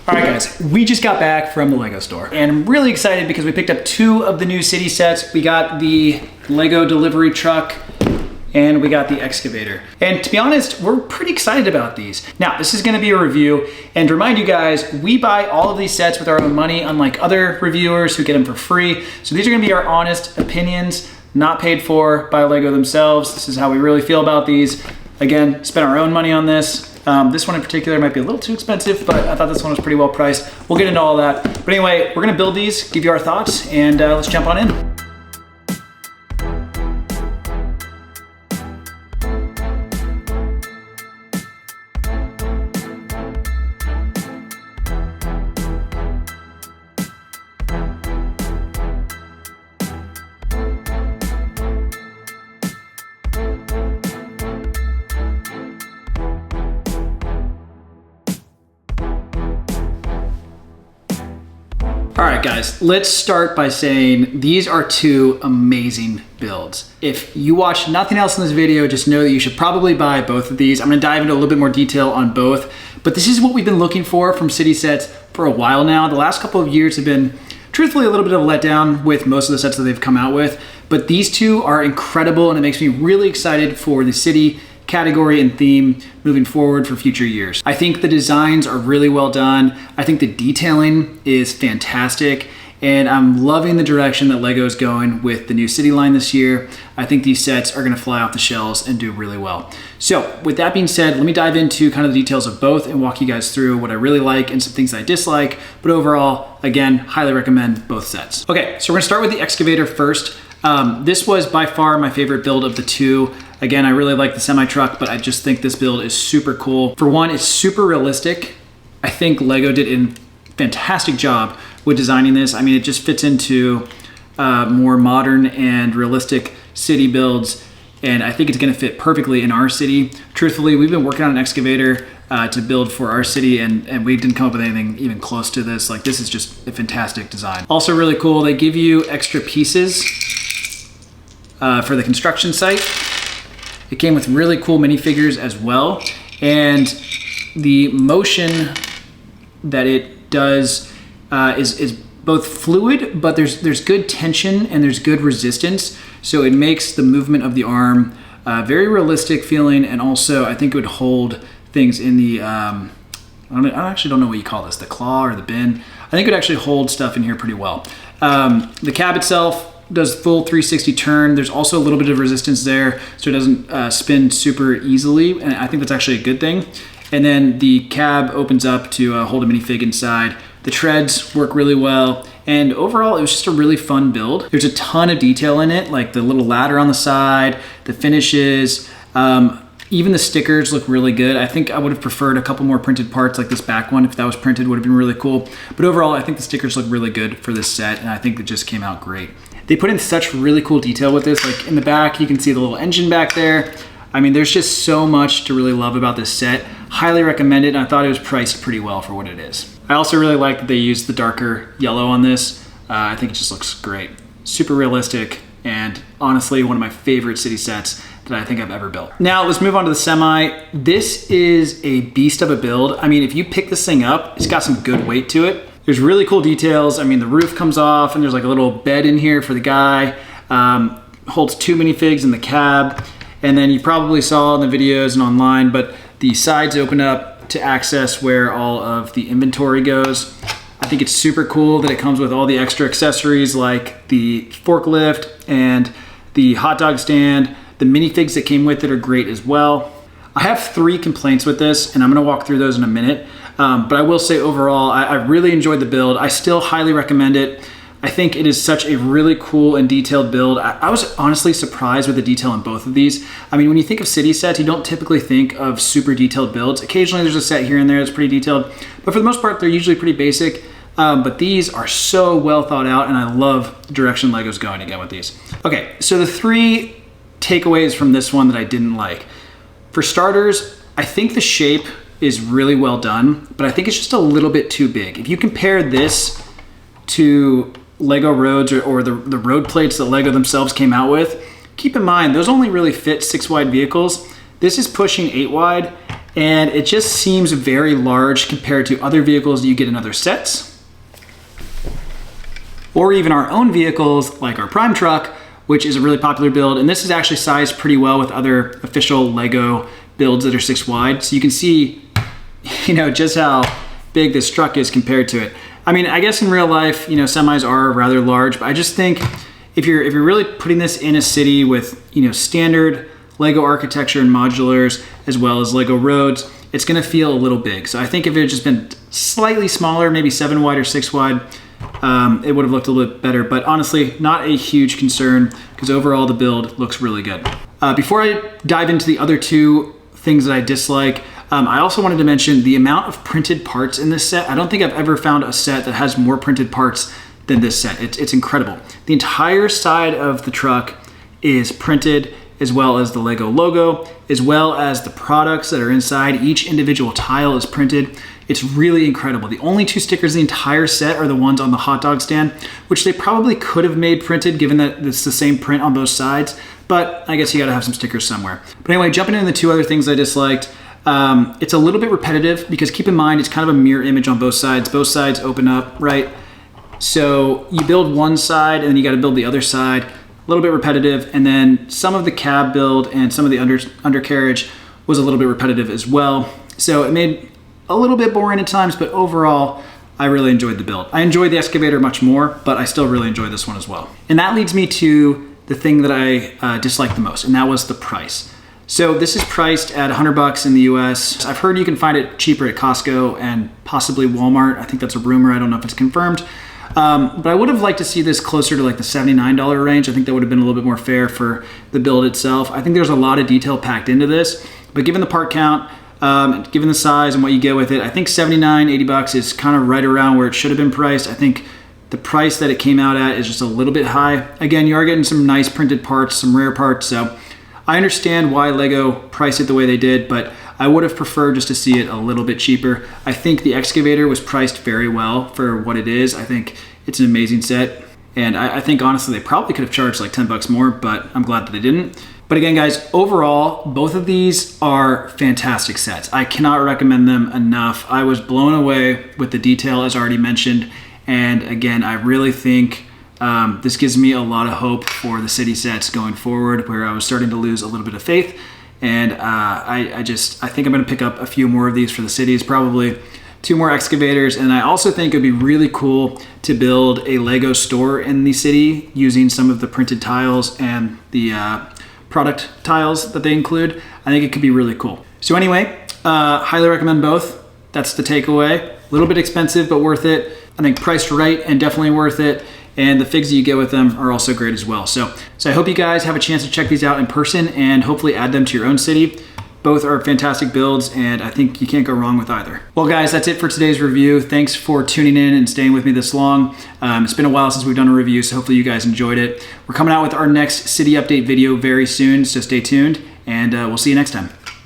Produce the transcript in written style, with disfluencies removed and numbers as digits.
All right guys, we just got back from the Lego store and I'm really excited because we picked up 2 of the new city sets. We got the Lego delivery truck and we got the excavator. And to be honest, we're pretty excited about these. Now, this is gonna be a review, and to remind you guys, we buy all of these sets with our own money, unlike other reviewers who get them for free. So these are gonna be our honest opinions, not paid for by Lego themselves. This is how we really feel about these. Again, spent our own money on this. This one in particular might be a little too expensive, but I thought this one was pretty well priced. We'll get into all that. But anyway, we're gonna build these, give you our thoughts, and let's jump on in. All right guys, let's start by saying these are 2 amazing builds. If you watch nothing else in this video, just know that you should probably buy both of these. I'm gonna dive into a little bit more detail on both, but this is what we've been looking for from city sets for a while now. The last couple of years have been truthfully a little bit of a letdown with most of the sets that they've come out with, but these 2 are incredible and it makes me really excited for the city category and theme moving forward for future years. I think the designs are really well done. I think the detailing is fantastic, and I'm loving the direction that Lego is going with the new city line this year. I think these sets are gonna fly off the shelves and do really well. So with that being said, let me dive into kind of the details of both and walk you guys through what I really like and some things I dislike, but overall, again, highly recommend both sets. Okay, so we're gonna start with the excavator first. This was by far my favorite build of the 2. Again, I really like the semi-truck, but I just think this build is super cool. For one, it's super realistic. I think Lego did a fantastic job with designing this. I mean, it just fits into more modern and realistic city builds, and I think it's gonna fit perfectly in our city. Truthfully, we've been working on an excavator to build for our city, and we didn't come up with anything even close to this. Like, this is just a fantastic design. Also really cool, they give you extra pieces for the construction site. It came with really cool minifigures as well, and the motion that it does is both fluid, but there's good tension and there's good resistance, so it makes the movement of the arm very realistic feeling, and also I think it would hold things in the I actually don't know what you call this, the claw or the bin. I think it would actually hold stuff in here pretty well. The cab itself does full 360 turn. There's also a little bit of resistance there, so it doesn't spin super easily, and I think that's actually a good thing. And then the cab opens up to hold a minifig inside. The treads work really well, and overall it was just a really fun build. There's a ton of detail in it, like the little ladder on the side, the finishes, even the stickers look really good. I think I would have preferred a couple more printed parts, like this back one. If that was printed, would have been really cool. But overall, I think the stickers look really good for this set, and I think it just came out great. They put in such really cool detail with this. Like in the back, you can see the little engine back there. I mean, there's just so much to really love about this set. Highly recommend it, and I thought it was priced pretty well for what it is. I also really like that they used the darker yellow on this. I think it just looks great. Super realistic, and honestly, one of my favorite city sets that I think I've ever built. Now, let's move on to the semi. This is a beast of a build. I mean, if you pick this thing up, it's got some good weight to it. There's really cool details. I mean, the roof comes off and there's like a little bed in here for the guy. Holds 2 minifigs in the cab. And then you probably saw in the videos and online, but the sides open up to access where all of the inventory goes. I think it's super cool that it comes with all the extra accessories like the forklift and the hot dog stand. The minifigs that came with it are great as well. I have 3 complaints with this, and I'm gonna walk through those in a minute. But I will say overall, I really enjoyed the build. I still highly recommend it. I think it is such a really cool and detailed build. I was honestly surprised with the detail in both of these. I mean, when you think of city sets, you don't typically think of super detailed builds. Occasionally there's a set here and there that's pretty detailed, but for the most part, they're usually pretty basic. But these are so well thought out, and I love the direction Lego's going again with these. Okay, so the 3 takeaways from this one that I didn't like. For starters, I think the shape is really well done, but I think it's just a little bit too big. If you compare this to Lego roads or the road plates that Lego themselves came out with, keep in mind, those only really fit 6 wide vehicles. This is pushing 8 wide, And it just seems very large compared to other vehicles you get in other sets, or even our own vehicles like our Prime truck, which is a really popular build. And this is actually sized pretty well with other official Lego builds that are 6 wide. So you can see, just how big this truck is compared to it. I mean, I guess in real life, semis are rather large, but I just think if you're really putting this in a city with, standard Lego architecture and modulars, as well as Lego roads, it's gonna feel a little big. So I think if it had just been slightly smaller, maybe 7 wide or 6 wide, it would have looked a little bit better. But honestly, not a huge concern, because overall the build looks really good. Before I dive into the other 2 things that I dislike, I also wanted to mention the amount of printed parts in this set. I don't think I've ever found a set that has more printed parts than this set. It's incredible. The entire side of the truck is printed, as well as the Lego logo, as well as the products that are inside. Each individual tile is printed. It's really incredible. The only 2 stickers in the entire set are the ones on the hot dog stand, which they probably could have made printed given that it's the same print on both sides, but I guess you gotta have some stickers somewhere. But anyway, jumping into the 2 other things I disliked, it's a little bit repetitive because keep in mind, it's kind of a mirror image on both sides. Both sides open up, right? So you build one side and then you gotta build the other side. A little bit repetitive, and then some of the cab build and some of the undercarriage was a little bit repetitive as well. So it made a little bit boring at times, but overall, I really enjoyed the build. I enjoyed the Excavator much more, but I still really enjoyed this one as well. And that leads me to the thing that I disliked the most, and that was the price. So this is priced at $100 in the US. I've heard you can find it cheaper at Costco and possibly Walmart. I think that's a rumor, I don't know if it's confirmed. But I would have liked to see this closer to like the $79 range. I think that would have been a little bit more fair for the build itself. I think there's a lot of detail packed into this, but given the part count, given the size and what you get with it, I think $79, $80 is kind of right around where it should have been priced. I think the price that it came out at is just a little bit high. Again, you are getting some nice printed parts, some rare parts, so I understand why Lego priced it the way they did, but I would have preferred just to see it a little bit cheaper. I think the Excavator was priced very well for what it is. I think it's an amazing set. And I think honestly, they probably could have charged like 10 bucks more, but I'm glad that they didn't. But again, guys, overall, both of these are fantastic sets. I cannot recommend them enough. I was blown away with the detail, as already mentioned. And again, I really think this gives me a lot of hope for the city sets going forward, where I was starting to lose a little bit of faith. And I think I'm gonna pick up a few more of these for the cities, probably 2 more Excavators. And I also think it'd be really cool to build a Lego store in the city using some of the printed tiles and the product tiles that they include. I think it could be really cool. So anyway, highly recommend both. That's the takeaway. A little bit expensive, but worth it. I think priced right and definitely worth it. And the figs that you get with them are also great as well. So I hope you guys have a chance to check these out in person and hopefully add them to your own city. Both are fantastic builds, and I think you can't go wrong with either. Well guys, that's it for today's review. Thanks for tuning in and staying with me this long. It's been a while since we've done a review, so hopefully you guys enjoyed it. We're coming out with our next city update video very soon, so stay tuned, and we'll see you next time.